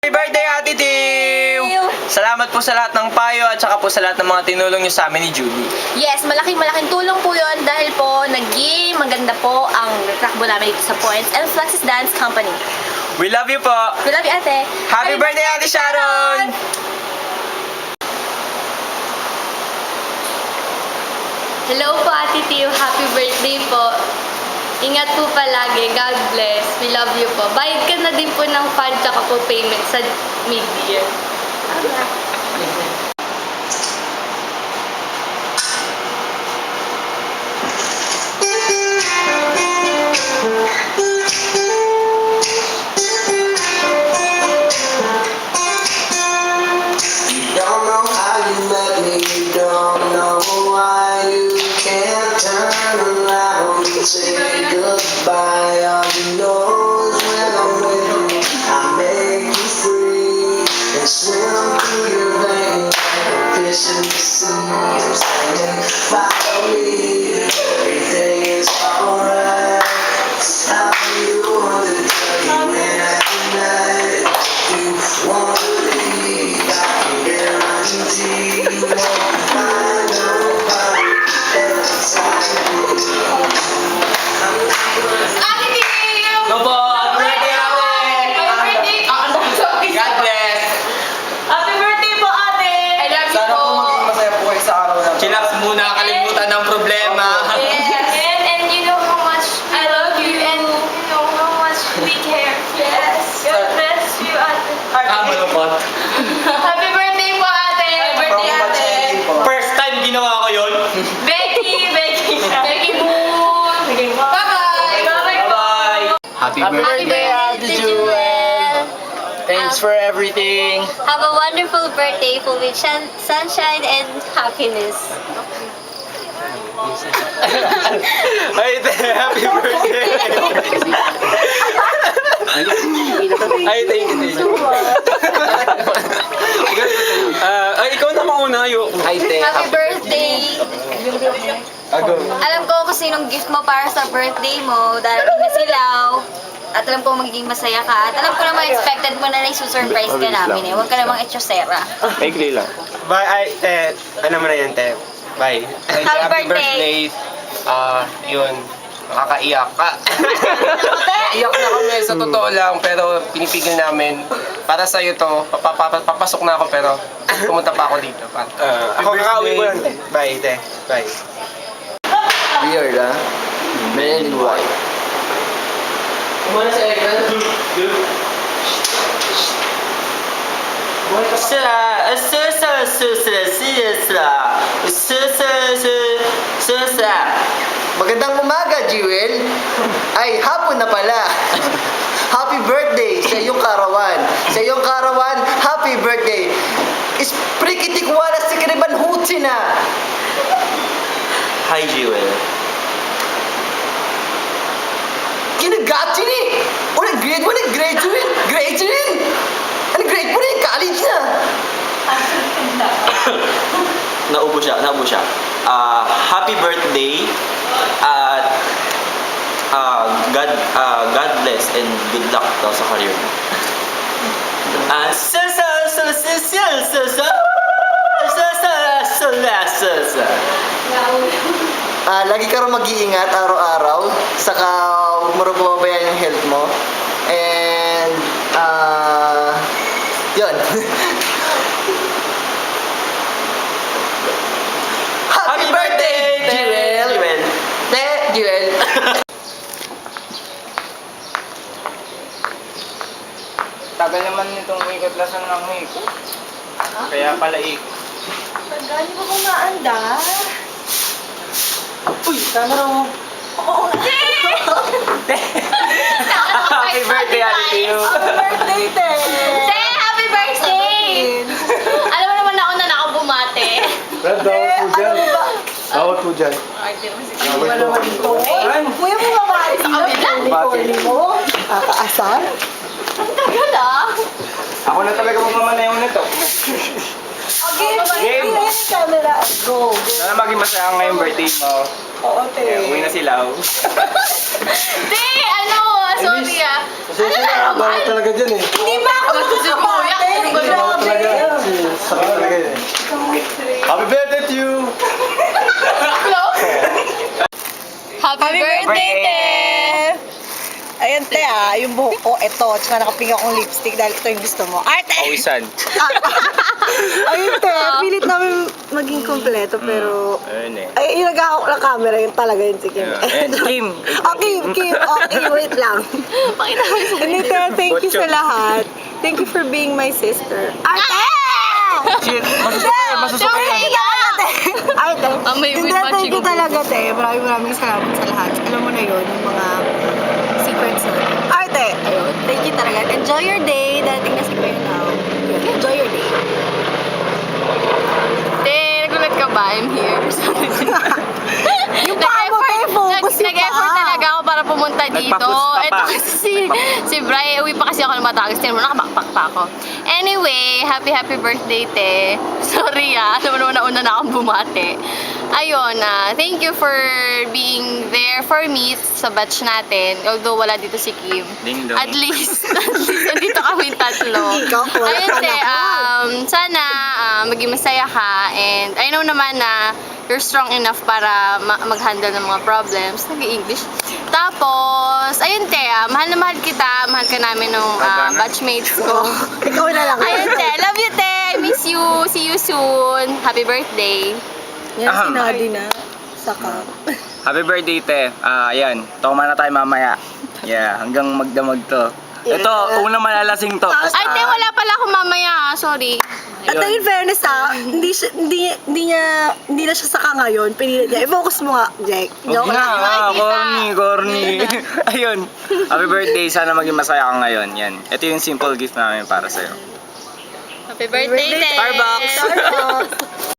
Happy birthday, Ate Tim! Salamat po sa lahat ng payo at saka po sa lahat ng mga tinulong nyo sa amin ni Julie. Yes, malaking tulong po yun dahil po naging maganda po ang takbo namin dito sa Points and Fluxus Dance Company. We love you po! We love you, Ate! Happy birthday, Ate Sharon! Hello po, Ate Tim. Happy birthday po. Ingat po palagi. God bless. We love you po. Bayad ka na din po ng fund tsaka po payment sa mid-year. Don't know how you met me, you don't know why you can't turn around and say goodbye. All you know is when I'm with you, I make you free and swim through your veins like a fish in the sea. I'm saying, follow me, everything is alright. How you want to tell you when at night you want to leave. I can guarantee you won't find nobody else like me. I'm not gonna Ate Tim! Go po! Happy birthday, Ate! Happy birthday! God bless! Happy birthday po, Ate! I love you Sana po! po maging masaya po kayo sa araw na. Chillax muna, kalimutan ng problema. Yes. And you know how much I love you and you know how much we care. Yes. God bless you, Ate. Malungkot. Happy birthday po, Ate. Happy birthday, Ate. First time ginawa ko yun. Becky Moon. Bye-bye. Bye-bye! Happy birthday, Ate Jewel. Thanks for everything. Have a wonderful birthday full with sunshine and happiness. Ay, happy birthday! Ay, thank you. Ay, ikaw na mauna. Ay, Happy birthday! Ago. Alam ko kung sinong gift mo para sa birthday mo. Darating na silaw. At alam ko magiging masaya ka. At alam ko naman expected mo na nai-surprise ka namin eh. Huwag ka namang echosera. Maigli lang. Bye, ay, te. Ano mo na yan, te? Bye. Happy birthday. Yun. Nakakaiyak ka. Iyak na kami sa totoo lang, pero pinipigil namin. Para sa'yo to, papasok na ako, pero pumunta pa ako dito. Ako kakauwi ko lang. Bye, te. Bye. We are the men in white. Kumana sa ekran. Magandang umaga, Jewel. Ay, hapon na pala. Happy birthday sa iyong karawan. Sa iyong karawan, happy birthday. Isprikitik wala si Kiriban Hutsina. Hi, Jewel. Kinagati ni. Ano grade 1 and grade 2 and grade 3 and ano grade 4 and college na. Naubo siya. Happy birthday at God bless and good luck daw sa career mo. Lagi ka rin mag-iingat araw-araw. Saka huwag mo rin pababayaan yung health mo. And, yun. Happy birthday, Jewel! Jewel! Tagal naman nitong ikot lasan ng hiko. Kaya pala ikot. Tagali mo kumaanda. Uy, sana raw. Happy birthday, Ate Tio. Birthday, Te! Te, happy birthday! Alam mo naman ako na nakabumate. Bawat po dyan. Kuya mo babae sa kabila. Kakaasar? Ang tagal ah. Ako na talaga magmamaneho nito. Game! Camera, go! Sana maging masaya ngayong birthday mo. Oo, Uwi na sila. Te, ano, sorry ah. Kasi sila, bawal talaga dyan eh. Hindi ba ako magsusupport? Happy birthday to you! Happy birthday, te! Ayan, te, yung buhok ko, ito. Tsaka nakapinga akong lipstick dahil ito yung gusto mo. Arte! Pawisan. Ayun, te. Pilit namin maging kompleto, pero... Ayun eh. Ay, yung nag-ahawak ng camera, yun talaga yun si Kim. Kim. Oh, Kim. Okay, wait lang. Pakita mo sa Hindi, te, thank you sa lahat. Thank you for being my sister. Arte! Masusukay yan. Arte, Amoy hindi, with thank matching you talaga, te. Maraming salamat sa lahat. Alam mo na yun, yung mga secrets na. Arte, ayun, thank you talaga. Enjoy your day. Dating na si Kuya now. Enjoy your day. Te, nagulat ka ba? I'm here. Yung paa mo, te, focus yung Nag-effort paa. talaga ako para pumunta dito. Nagpa-push pa Ito pa. kasi si Bri, uwi pa kasi ako ng Matagas. Tingnan mo, nakabakpak pa ako. Anyway, happy birthday, te. Sorry alam mo naman nauna na akong bumate. Ayun, thank you for being there for me sa batch natin. Although wala dito si Kim. Ding dong. At least nandito kami tatlo. Ikaw, wala Ayun, ka te, na. sana maging masaya ka. And I know naman na you're strong enough para mag-handle ng mga problems. Nag-English. Tapos, ayun, te, mahal na mahal kita. Mahal ka namin ng batchmates ko. Ikaw na lang. Ayun, te, love you, te. I miss you. See you soon. Happy birthday. Yan, sinadi na. Saka. Happy birthday, te. Ayan. Toma na tayo mamaya. Yeah, hanggang magdamag to. Yeah. Ito, unang malalasing to. Ay, te, wala pala ako mamaya. Sorry. At in fairness hindi na siya saka ngayon. Pinilit niya. I-focus mo nga, Jack. Huwag Joke na, lang. corny. Ayun. Happy birthday. Sana maging masaya ka ngayon. Yan. Ito yung simple gift namin para sa'yo. Happy birthday, te. Starbucks. Starbucks.